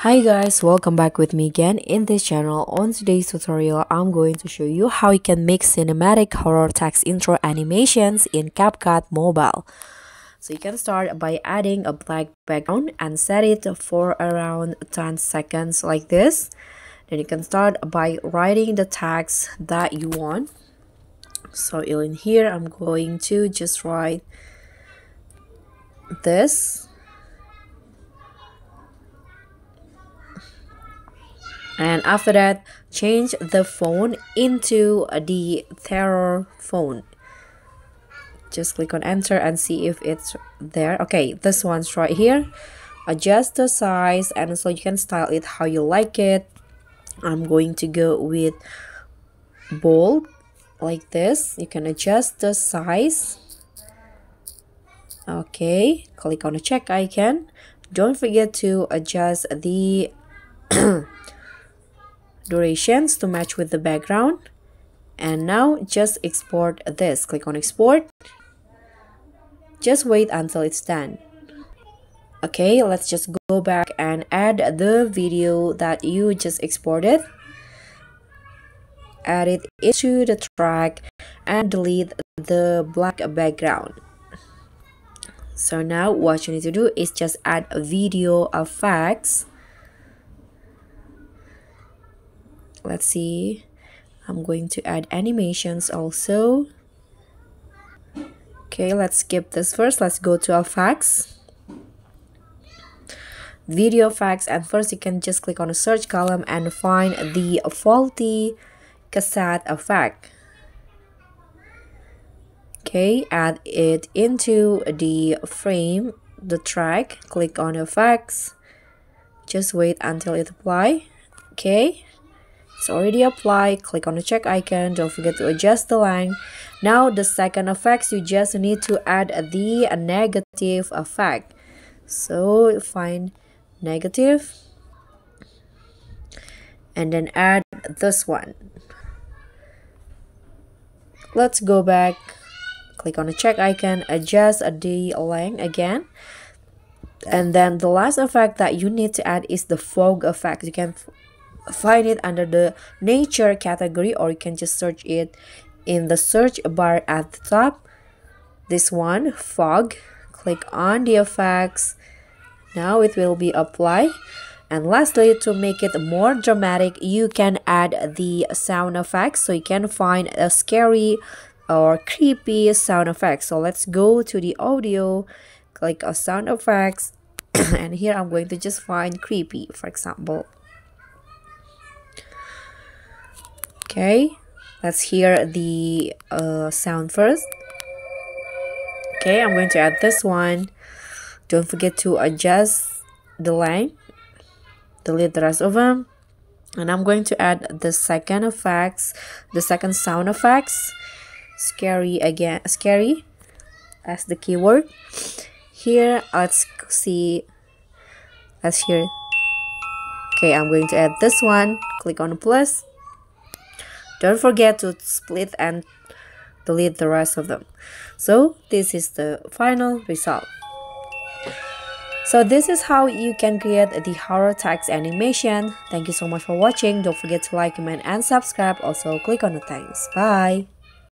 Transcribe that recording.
Hi guys, welcome back with me again in this channel. On today's tutorial, I'm going to show you how you can make cinematic horror text intro animations in CapCut Mobile. So you can start by adding a black background and set it for around 10 seconds like this. Then you can start by writing the text that you want. So in here, I'm going to just write this. And after that, change the phone into the terror phone. Just click on enter and see if it's there. Okay, this one's right here. Adjust the size and so you can style it how you like it. I'm going to go with bold like this. You can adjust the size. Okay, click on the check icon. Don't forget to adjust the durations to match with the background. And now just export this. Click on export. Just wait until it's done. Okay, let's just go back and add the video that you just exported. Add it into the track and delete the black background. So now what you need to do is just add a video effects. Let's see, I'm going to add animations also. Okay, let's skip this first. Let's go to effects, video effects, and first you can just click on the search column and find the faulty cassette effect. Okay, add it into the frame, the track. Click on effects, just wait until it apply. Okay, it's already applied. Click on the check icon. Don't forget to adjust the length. Now the second effects, you just need to add the negative effect. So find negative and then add this one. Let's go back. Click on the check icon, adjust the length again. And then the last effect that you need to add is the fog effect. You can find it under the nature category, or you can just search it in the search bar at the top. This one, fog. Click on the effects. Now it will be applied. And lastly, to make it more dramatic, you can add the sound effects. So you can find a scary or creepy sound effects. So let's go to the audio, click on sound effects, and here I'm going to just find creepy, for example. Okay, let's hear the sound first. Okay, I'm going to add this one. Don't forget to adjust the length. Delete the rest of them. And I'm going to add the second effects, the second sound effects. Scary again, scary as the keyword. Here, let's see. Let's hear. Okay, I'm going to add this one. Click on the plus. Don't forget to split and delete the rest of them. So this is the final result. So this is how you can create the horror text animation. Thank you so much for watching. Don't forget to like, comment, and subscribe. Also click on the thanks. Bye.